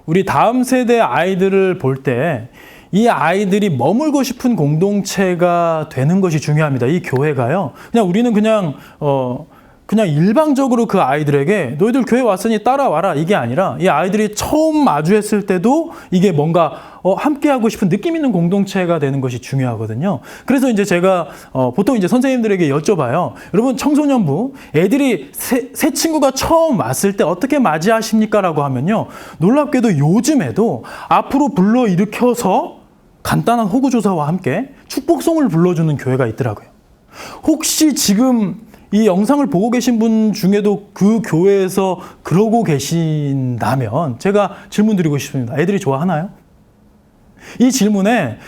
우리 다음 세대 아이들을 볼 때 이 아이들이 머물고 싶은 공동체가 되는 것이 중요합니다. 이 교회가요. 그냥 우리는 그냥 일방적으로 그 아이들에게 너희들 교회 왔으니 따라와라 이게 아니라 이 아이들이 처음 마주했을 때도 이게 뭔가 함께하고 싶은 느낌 있는 공동체가 되는 것이 중요하거든요. 그래서 이제 제가 보통 이제 선생님들에게 여쭤봐요. 여러분 청소년부 애들이 새 친구가 처음 왔을 때 어떻게 맞이하십니까? 라고 하면요. 놀랍게도 요즘에도 앞으로 불러일으켜서 간단한 호구조사와 함께 축복송을 불러주는 교회가 있더라고요. 혹시 지금 이 영상을 보고 계신 분 중에도 그 교회에서 그러고 계신다면 제가 질문 드리고 싶습니다. 애들이 좋아하나요? 이 질문에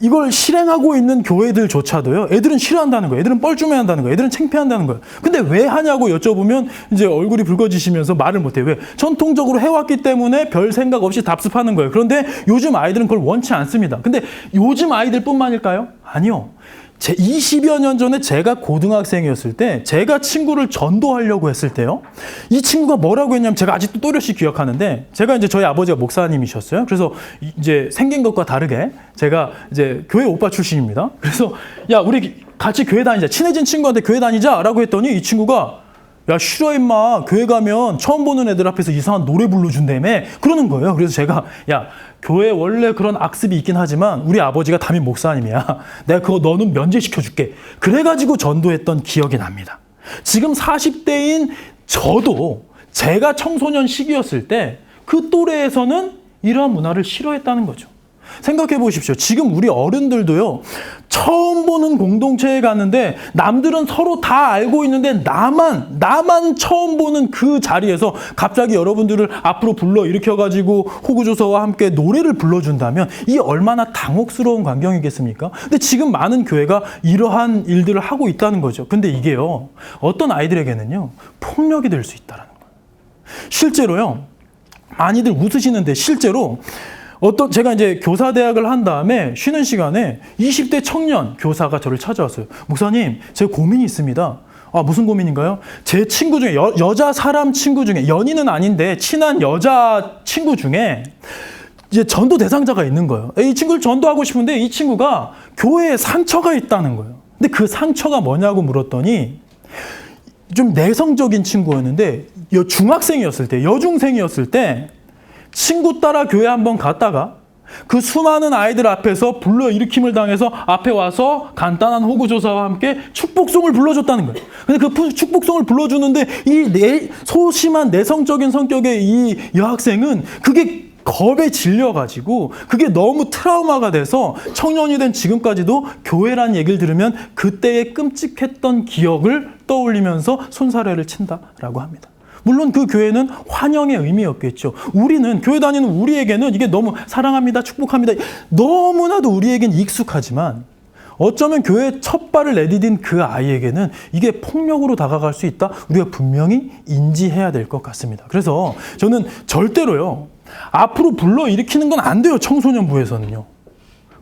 이걸 실행하고 있는 교회들조차도요. 애들은 싫어한다는 거예요. 애들은 뻘쭘해한다는 거예요. 애들은 창피한다는 거예요. 근데 왜 하냐고 여쭤보면 이제 얼굴이 붉어지시면서 말을 못해요. 왜? 전통적으로 해왔기 때문에 별 생각 없이 답습하는 거예요. 그런데 요즘 아이들은 그걸 원치 않습니다. 근데 요즘 아이들뿐만일까요? 아니요. 20여 년 전에 제가 고등학생이었을 때 제가 친구를 전도하려고 했을 때요. 이 친구가 뭐라고 했냐면 제가 아직도 또렷이 기억하는데 제가 이제 저희 아버지가 목사님이셨어요. 그래서 이제 생긴 것과 다르게 제가 이제 교회 오빠 출신입니다. 그래서 야 우리 같이 교회 다니자. 친해진 친구한테 교회 다니자라고 했더니 이 친구가 야 싫어 임마 교회 가면 처음 보는 애들 앞에서 이상한 노래 불러준다며 그러는 거예요. 그래서 제가 야 교회 원래 그런 악습이 있긴 하지만 우리 아버지가 담임 목사님이야. 내가 그거 너는 면제시켜줄게. 그래가지고 전도했던 기억이 납니다. 지금 40대인 저도 제가 청소년 시기였을 때 그 또래에서는 이러한 문화를 싫어했다는 거죠. 생각해 보십시오. 지금 우리 어른들도요. 처음 보는 공동체에 갔는데 남들은 서로 다 알고 있는데 나만 처음 보는 그 자리에서 갑자기 여러분들을 앞으로 불러 일으켜가지고 호구조서와 함께 노래를 불러준다면 이 얼마나 당혹스러운 광경이겠습니까? 근데 지금 많은 교회가 이러한 일들을 하고 있다는 거죠. 근데 이게요. 어떤 아이들에게는요. 폭력이 될 수 있다는 거예요. 실제로요. 많이들 웃으시는데 실제로 제가 이제 교사대학을 한 다음에 쉬는 시간에 20대 청년 교사가 저를 찾아왔어요. 목사님, 제 고민이 있습니다. 아, 무슨 고민인가요? 제 친구 중에, 여자 사람 친구 중에, 연인은 아닌데, 친한 여자 친구 중에, 이제 전도 대상자가 있는 거예요. 이 친구를 전도하고 싶은데, 이 친구가 교회에 상처가 있다는 거예요. 근데 그 상처가 뭐냐고 물었더니, 좀 내성적인 친구였는데, 중학생이었을 때, 여중생이었을 때, 친구 따라 교회 한번 갔다가 그 수많은 아이들 앞에서 불러일으킴을 당해서 앞에 와서 간단한 호구조사와 함께 축복송을 불러줬다는 거예요. 근데 그 축복송을 불러주는데 이 소심한 내성적인 성격의 이 여학생은 그게 겁에 질려가지고 그게 너무 트라우마가 돼서 청년이 된 지금까지도 교회란 얘기를 들으면 그때의 끔찍했던 기억을 떠올리면서 손사래를 친다라고 합니다. 물론 그 교회는 환영의 의미였겠죠. 우리는 교회 다니는 우리에게는 이게 너무 사랑합니다, 축복합니다. 너무나도 우리에겐 익숙하지만 어쩌면 교회에 첫 발을 내디딘 그 아이에게는 이게 폭력으로 다가갈 수 있다. 우리가 분명히 인지해야 될 것 같습니다. 그래서 저는 절대로요. 앞으로 불러일으키는 건 안 돼요. 청소년부에서는요.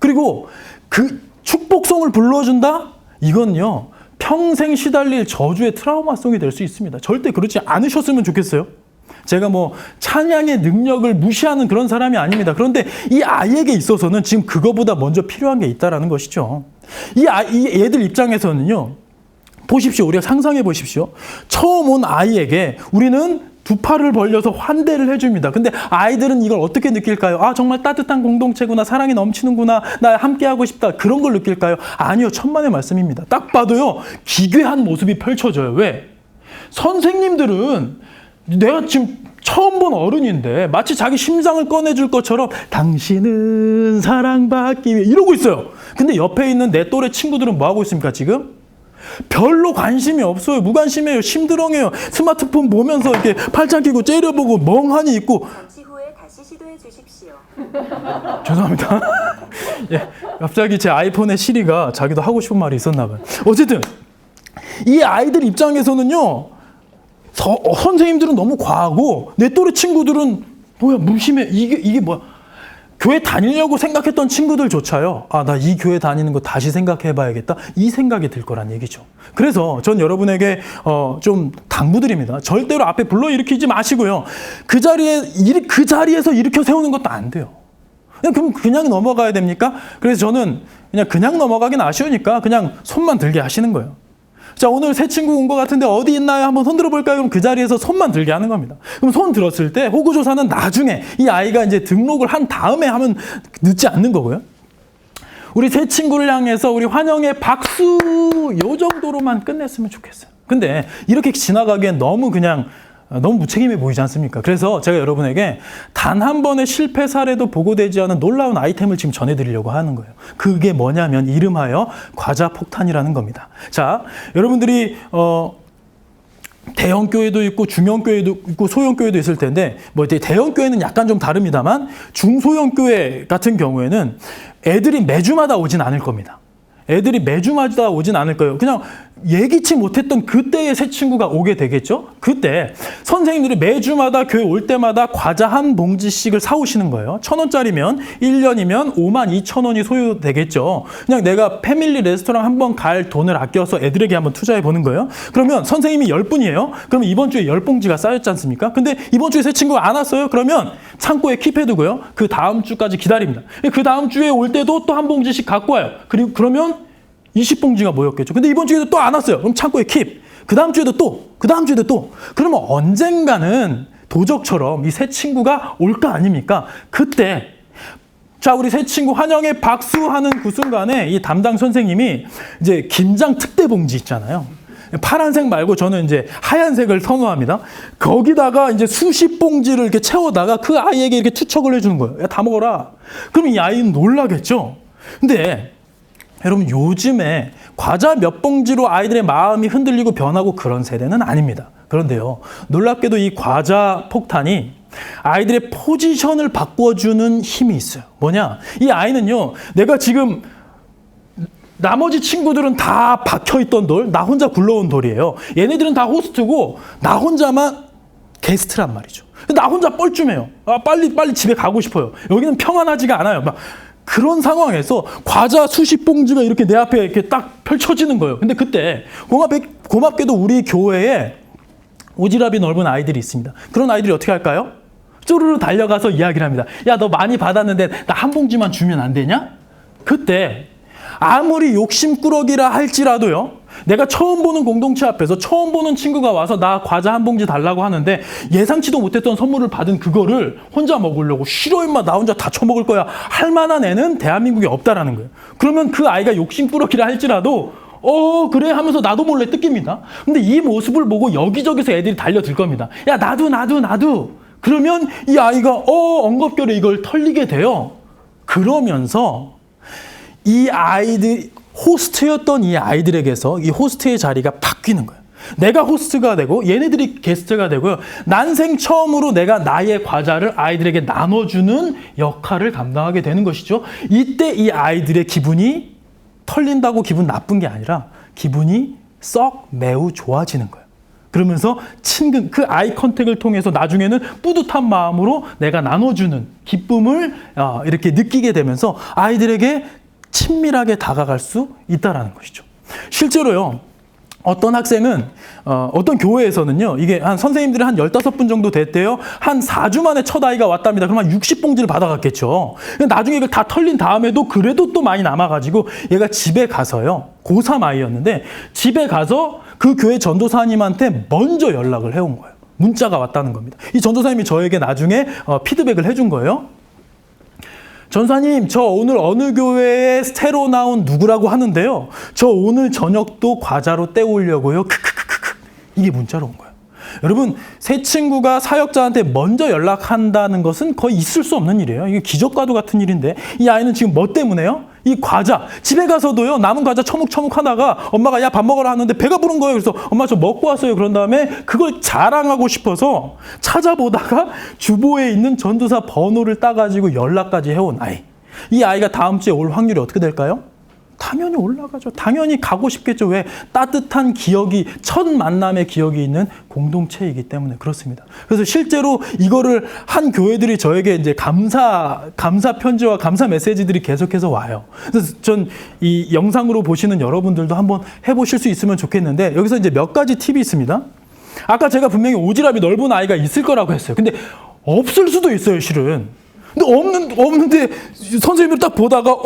그리고 그 축복송을 불러준다? 이건요. 평생 시달릴 저주의 트라우마성이 될 수 있습니다. 절대 그렇지 않으셨으면 좋겠어요. 제가 찬양의 능력을 무시하는 그런 사람이 아닙니다. 그런데 이 아이에게 있어서는 지금 그거보다 먼저 필요한 게 있다라는 것이죠. 이 애들 입장에서는요. 보십시오. 우리가 상상해 보십시오. 처음 온 아이에게 우리는 두 팔을 벌려서 환대를 해줍니다. 근데 아이들은 이걸 어떻게 느낄까요? 아, 정말 따뜻한 공동체구나. 사랑이 넘치는구나. 나 함께하고 싶다. 그런 걸 느낄까요? 아니요. 천만의 말씀입니다. 딱 봐도요. 기괴한 모습이 펼쳐져요. 왜? 선생님들은 내가 지금 처음 본 어른인데 마치 자기 심장을 꺼내줄 것처럼 당신은 사랑받기 위해 이러고 있어요. 근데 옆에 있는 내 또래 친구들은 뭐하고 있습니까 지금? 별로 관심이 없어요. 무관심해요. 심드렁해요. 스마트폰 보면서 이렇게 팔짱 끼고 째려보고 멍하니 있고. 잠시 후에 다시 시도해 주십시오. 죄송합니다. 예, 갑자기 제 아이폰의 시리가 자기도 하고 싶은 말이 있었나 봐요. 어쨌든 이 아이들 입장에서는요. 선생님들은 너무 과하고 내 또래 친구들은 뭐야 무심해. 이게 뭐야. 교회 다니려고 생각했던 친구들조차요. 아, 나 이 교회 다니는 거 다시 생각해봐야겠다. 이 생각이 들 거란 얘기죠. 그래서 전 여러분에게 좀 당부드립니다. 절대로 앞에 불러일으키지 마시고요. 그 자리에서 일으켜 세우는 것도 안 돼요. 그럼 그냥 넘어가야 됩니까? 그래서 저는 그냥 넘어가긴 아쉬우니까 그냥 손만 들게 하시는 거예요. 자, 오늘 새 친구 온 것 같은데 어디 있나요? 한번 손 들어볼까요? 그럼 그 자리에서 손만 들게 하는 겁니다. 그럼 손 들었을 때 호구조사는 나중에 이 아이가 이제 등록을 한 다음에 하면 늦지 않는 거고요. 우리 새 친구를 향해서 우리 환영의 박수 요 정도로만 끝냈으면 좋겠어요. 근데 이렇게 지나가기엔 너무 무책임해 보이지 않습니까? 그래서 제가 여러분에게 단 한 번의 실패 사례도 보고되지 않은 놀라운 아이템을 지금 전해드리려고 하는 거예요. 그게 뭐냐면 이름하여 과자 폭탄이라는 겁니다. 자, 여러분들이 대형 교회도 있고 중형 교회도 있고 소형 교회도 있을 텐데 대형 교회는 약간 좀 다릅니다만 중소형 교회 같은 경우에는 애들이 매주마다 오진 않을 겁니다. 애들이 매주마다 오진 않을 거예요. 그냥 예기치 못했던 그때의 새 친구가 오게 되겠죠. 그때 선생님들이 매주마다 교회 올 때마다 과자 한 봉지씩을 사오시는 거예요. 1,000원짜리면 1년이면 52,000원이 소요되겠죠. 그냥 내가 패밀리 레스토랑 한번 갈 돈을 아껴서 애들에게 한번 투자해 보는 거예요. 그러면 선생님이 10분이에요. 그러면 이번 주에 10봉지가 쌓였지 않습니까? 근데 이번 주에 새 친구가 안 왔어요. 그러면 창고에 킵해두고요. 그 다음 주까지 기다립니다. 그 다음 주에 올 때도 또 한 봉지씩 갖고 와요. 그러면 20봉지가 모였겠죠. 근데 이번 주에도 또 안 왔어요. 그럼 창고에 킵. 그 다음 주에도 또. 그러면 언젠가는 도적처럼 이 새 친구가 올 거 아닙니까? 그때 자, 우리 새 친구 환영의 박수하는 그 순간에 이 담당 선생님이 이제 김장 특대 봉지 있잖아요. 파란색 말고 저는 이제 하얀색을 선호합니다. 거기다가 이제 수십 봉지를 이렇게 채워다가 그 아이에게 이렇게 투척을 해주는 거예요. 야, 다 먹어라. 그럼 이 아이는 놀라겠죠. 근데 여러분, 요즘에 과자 몇 봉지로 아이들의 마음이 흔들리고 변하고 그런 세대는 아닙니다. 그런데요, 놀랍게도 이 과자 폭탄이 아이들의 포지션을 바꿔주는 힘이 있어요. 뭐냐? 이 아이는요, 내가 지금 나머지 친구들은 다 박혀있던 돌, 나 혼자 굴러온 돌이에요. 얘네들은 다 호스트고 나 혼자만 게스트란 말이죠. 나 혼자 뻘쭘해요. 아, 빨리 집에 가고 싶어요. 여기는 평안하지가 않아요. 그런 상황에서 과자 수십 봉지가 이렇게 내 앞에 이렇게 딱 펼쳐지는 거예요. 근데 그때 고맙게도 우리 교회에 오지랖이 넓은 아이들이 있습니다. 그런 아이들이 어떻게 할까요? 쪼르르 달려가서 이야기를 합니다. 야, 너 많이 받았는데 나 한 봉지만 주면 안 되냐? 그때 아무리 욕심꾸러기라 할지라도요, 내가 처음 보는 공동체 앞에서 처음 보는 친구가 와서 나 과자 한 봉지 달라고 하는데 예상치도 못했던 선물을 받은 그거를 혼자 먹으려고 싫어 임마 나 혼자 다 처먹을 거야 할 만한 애는 대한민국에 없다라는 거예요. 그러면 그 아이가 욕심꾸러기라 할지라도 그래 하면서 나도 몰래 뜯깁니다. 근데 이 모습을 보고 여기저기서 애들이 달려들 겁니다. 야, 나도. 그러면 이 아이가 엉겁결에 이걸 털리게 돼요. 그러면서 이 아이들 호스트였던 이 아이들에게서 이 호스트의 자리가 바뀌는 거예요. 내가 호스트가 되고 얘네들이 게스트가 되고요. 난생 처음으로 내가 나의 과자를 아이들에게 나눠주는 역할을 감당하게 되는 것이죠. 이때 이 아이들의 기분이 털린다고 기분 나쁜 게 아니라 기분이 매우 좋아지는 거예요. 그러면서 친근, 그 아이 컨택을 통해서 나중에는 뿌듯한 마음으로 내가 나눠주는 기쁨을 이렇게 느끼게 되면서 아이들에게 친밀하게 다가갈 수 있다라는 것이죠. 실제로요, 어떤 학생은 어떤 교회에서는요, 이게 선생님들이 한 15분 정도 됐대요. 한 4주 만에 첫 아이가 왔답니다. 그러면 60봉지를 받아갔겠죠. 나중에 이걸 다 털린 다음에도 그래도 또 많이 남아가지고 얘가 집에 가서요, 고3 아이였는데 집에 가서 그 교회 전도사님한테 먼저 연락을 해온 거예요. 문자가 왔다는 겁니다. 이 전도사님이 저에게 나중에 피드백을 해준 거예요. 전사님, 저 오늘 어느 교회에 새로 나온 누구라고 하는데요. 저 오늘 저녁도 과자로 때우려고요. 이게 문자로 온 거예요. 여러분, 새 친구가 사역자한테 먼저 연락한다는 것은 거의 있을 수 없는 일이에요. 이게 기적과도 같은 일인데 이 아이는 지금 뭐 때문에요? 이 과자, 집에 가서도요, 남은 과자 처묵처묵 하다가 엄마가 야, 밥 먹으라 하는데 배가 부른 거예요. 그래서 엄마 저 먹고 왔어요. 그런 다음에 그걸 자랑하고 싶어서 찾아보다가 주보에 있는 전도사 번호를 따가지고 연락까지 해온 아이. 이 아이가 다음 주에 올 확률이 어떻게 될까요? 당연히 올라가죠. 당연히 가고 싶겠죠. 왜? 따뜻한 기억이, 첫 만남의 기억이 있는 공동체이기 때문에 그렇습니다. 그래서 실제로 이거를 한 교회들이 저에게 이제 감사 편지와 감사 메시지들이 계속해서 와요. 그래서 전 이 영상으로 보시는 여러분들도 한번 해보실 수 있으면 좋겠는데, 여기서 이제 몇 가지 팁이 있습니다. 아까 제가 분명히 오지랖이 넓은 아이가 있을 거라고 했어요. 근데 없을 수도 있어요, 실은. 근데 없는데 선생님을 딱 보다가,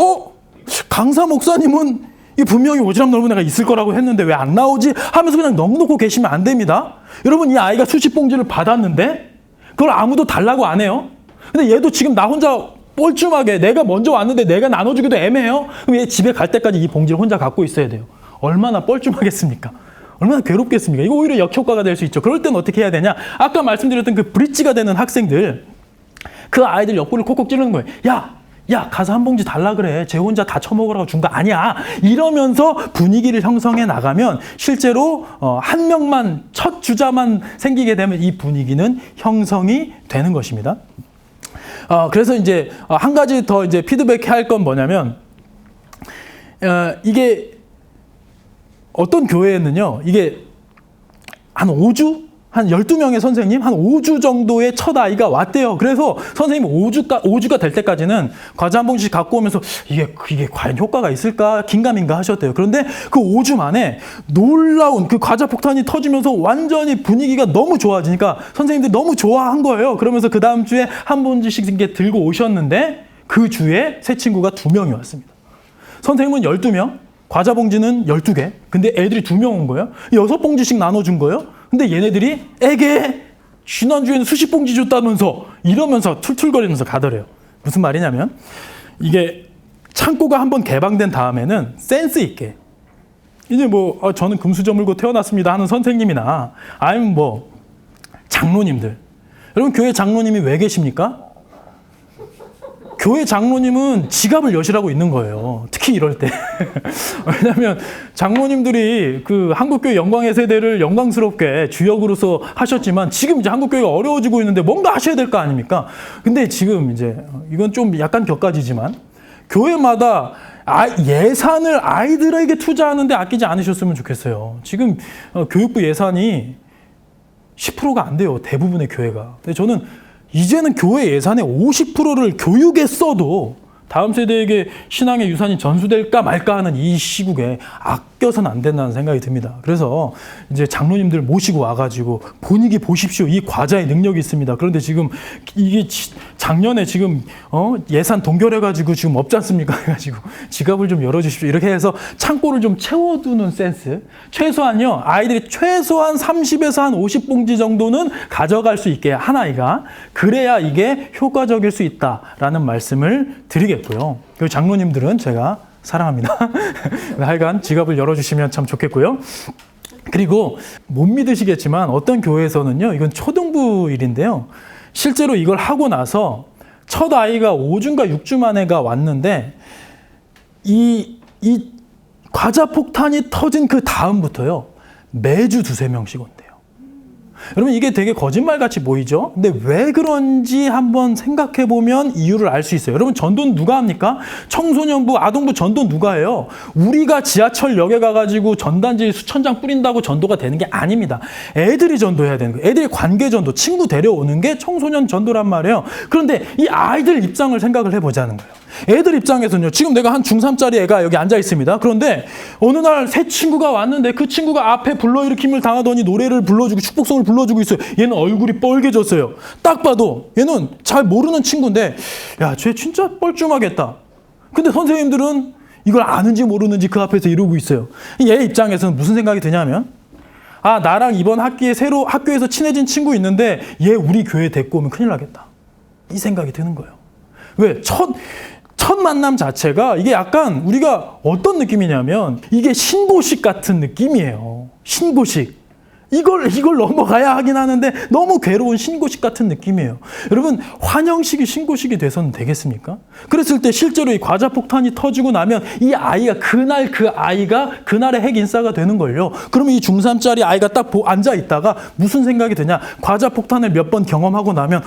강사 목사님은 이 분명히 오지랖 넓은 애가 있을 거라고 했는데 왜 안 나오지? 하면서 그냥 넉놓고 계시면 안 됩니다. 여러분, 이 아이가 수십 봉지를 받았는데 그걸 아무도 달라고 안 해요. 근데 얘도 지금 나 혼자 뻘쭘하게, 내가 먼저 왔는데 내가 나눠주기도 애매해요. 그럼 얘 집에 갈 때까지 이 봉지를 혼자 갖고 있어야 돼요. 얼마나 뻘쭘하겠습니까? 얼마나 괴롭겠습니까? 이거 오히려 역효과가 될 수 있죠. 그럴 땐 어떻게 해야 되냐? 아까 말씀드렸던 그 브릿지가 되는 학생들, 그 아이들 옆구리를 콕콕 찌르는 거예요. 야, 가서 한 봉지 달라 그래. 쟤 혼자 다 처먹으라고 준 거 아니야. 이러면서 분위기를 형성해 나가면 실제로 한 명만, 첫 주자만 생기게 되면 이 분위기는 형성이 되는 것입니다. 그래서 이제 한 가지 더 이제 피드백 할 건 뭐냐면, 이게 어떤 교회에는요, 이게 한 5주? 한 12명의 선생님, 한 5주 정도의 첫 아이가 왔대요. 그래서 선생님 5주가 될 때까지는 과자 한 봉지씩 갖고 오면서 이게 과연 효과가 있을까? 긴가민가 하셨대요. 그런데 그 5주 만에 놀라운 그 과자 폭탄이 터지면서 완전히 분위기가 너무 좋아지니까 선생님들이 너무 좋아한 거예요. 그러면서 그 다음 주에 한 봉지씩 이렇게 들고 오셨는데 그 주에 새 친구가 2명이 왔습니다. 선생님은 12명, 과자 봉지는 12개. 근데 애들이 2명 온 거예요. 6봉지씩 나눠준 거예요. 근데 얘네들이 에게 지난주에는 수십 봉지 줬다면서 이러면서 툴툴거리면서 가더래요. 무슨 말이냐면, 이게 창고가 한번 개방된 다음에는 센스 있게, 이제 저는 금수저 물고 태어났습니다 하는 선생님이나 아니면 장로님들, 여러분 교회 장로님이 왜 계십니까? 교회 장로님은 지갑을 여시라고 있는 거예요. 특히 이럴 때. 왜냐하면 장로님들이 그 한국교회 영광의 세대를 영광스럽게 주역으로서 하셨지만 지금 이제 한국교회가 어려워지고 있는데 뭔가 하셔야 될 거 아닙니까? 근데 지금 이제 이건 좀 약간 격가지지만 교회마다 예산을 아이들에게 투자하는데 아끼지 않으셨으면 좋겠어요. 지금 교육부 예산이 10%가 안 돼요. 대부분의 교회가. 근데 저는 이제는 교회 예산의 50%를 교육에 써도 다음 세대에게 신앙의 유산이 전수될까 말까 하는 이 시국에 아껴서는 안 된다는 생각이 듭니다. 그래서 이제 장로님들 모시고 와가지고 분위기 보십시오. 이 과자의 능력이 있습니다. 그런데 지금 이게 작년에 지금 예산 동결해가지고 지금 없지 않습니까? 해가지고 지갑을 좀 열어주십시오. 이렇게 해서 창고를 좀 채워두는 센스. 최소한요, 아이들이 최소한 30에서 한 50봉지 정도는 가져갈 수 있게 한 아이가, 그래야 이게 효과적일 수 있다라는 말씀을 드리겠고요. 그 장로님들은 제가 사랑합니다. 하여간 지갑을 열어주시면 참 좋겠고요. 그리고 못 믿으시겠지만 어떤 교회에서는요, 이건 초등부 일인데요, 실제로 이걸 하고 나서 첫 아이가 5주인가 6주 만에가 왔는데 이 과자 폭탄이 터진 그 다음부터요, 매주 2-3명씩 온대요. 여러분, 이게 되게 거짓말같이 보이죠? 근데 왜 그런지 한번 생각해보면 이유를 알 수 있어요. 여러분, 전도는 누가 합니까? 청소년부, 아동부 전도 누가 해요? 우리가 지하철역에 가가지고 전단지 수천 장 뿌린다고 전도가 되는 게 아닙니다. 애들이 전도해야 되는 거예요. 애들이 관계 전도, 친구 데려오는 게 청소년 전도란 말이에요. 그런데 이 아이들 입장을 생각을 해보자는 거예요. 애들 입장에서는요, 지금 내가 한 중3짜리 애가 여기 앉아 있습니다. 그런데 어느 날 새 친구가 왔는데 그 친구가 앞에 불러일으킴을 당하더니 노래를 불러주고 축복성을 불러주고 있어요. 얘는 얼굴이 뻘개졌어요. 딱 봐도 얘는 잘 모르는 친구인데, 야, 쟤 진짜 뻘쭘하겠다. 근데 선생님들은 이걸 아는지 모르는지 그 앞에서 이러고 있어요. 얘 입장에서는 무슨 생각이 드냐면, 나랑 이번 학기에 새로 학교에서 친해진 친구 있는데 얘 우리 교회 데리고 오면 큰일 나겠다. 이 생각이 드는 거예요. 왜? 첫 만남 자체가 이게 약간 우리가 어떤 느낌이냐면 이게 신고식 같은 느낌이에요. 신고식. 이걸 넘어가야 하긴 하는데 너무 괴로운 신고식 같은 느낌이에요. 여러분, 환영식이 신고식이 돼서는 되겠습니까? 그랬을 때 실제로 이 과자 폭탄이 터지고 나면 이 아이가 그날의 핵인싸가 되는 걸요. 그러면 이 중3짜리 아이가 딱 앉아 있다가 무슨 생각이 드냐? 과자 폭탄을 몇 번 경험하고 나면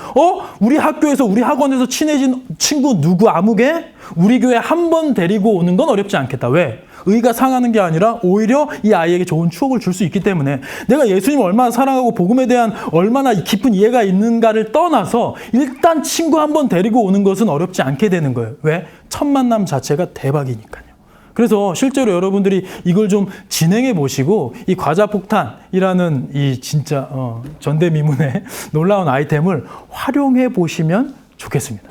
우리 학교에서 우리 학원에서 친해진 친구 누구 아무개 우리 교회 한 번 데리고 오는 건 어렵지 않겠다. 왜? 의가 상하는 게 아니라 오히려 이 아이에게 좋은 추억을 줄 수 있기 때문에 내가 예수님을 얼마나 사랑하고 복음에 대한 얼마나 깊은 이해가 있는가를 떠나서 일단 친구 한 번 데리고 오는 것은 어렵지 않게 되는 거예요. 왜? 첫 만남 자체가 대박이니까요. 그래서 실제로 여러분들이 이걸 좀 진행해 보시고 이 과자 폭탄이라는 이 진짜 전대미문의 놀라운 아이템을 활용해 보시면 좋겠습니다.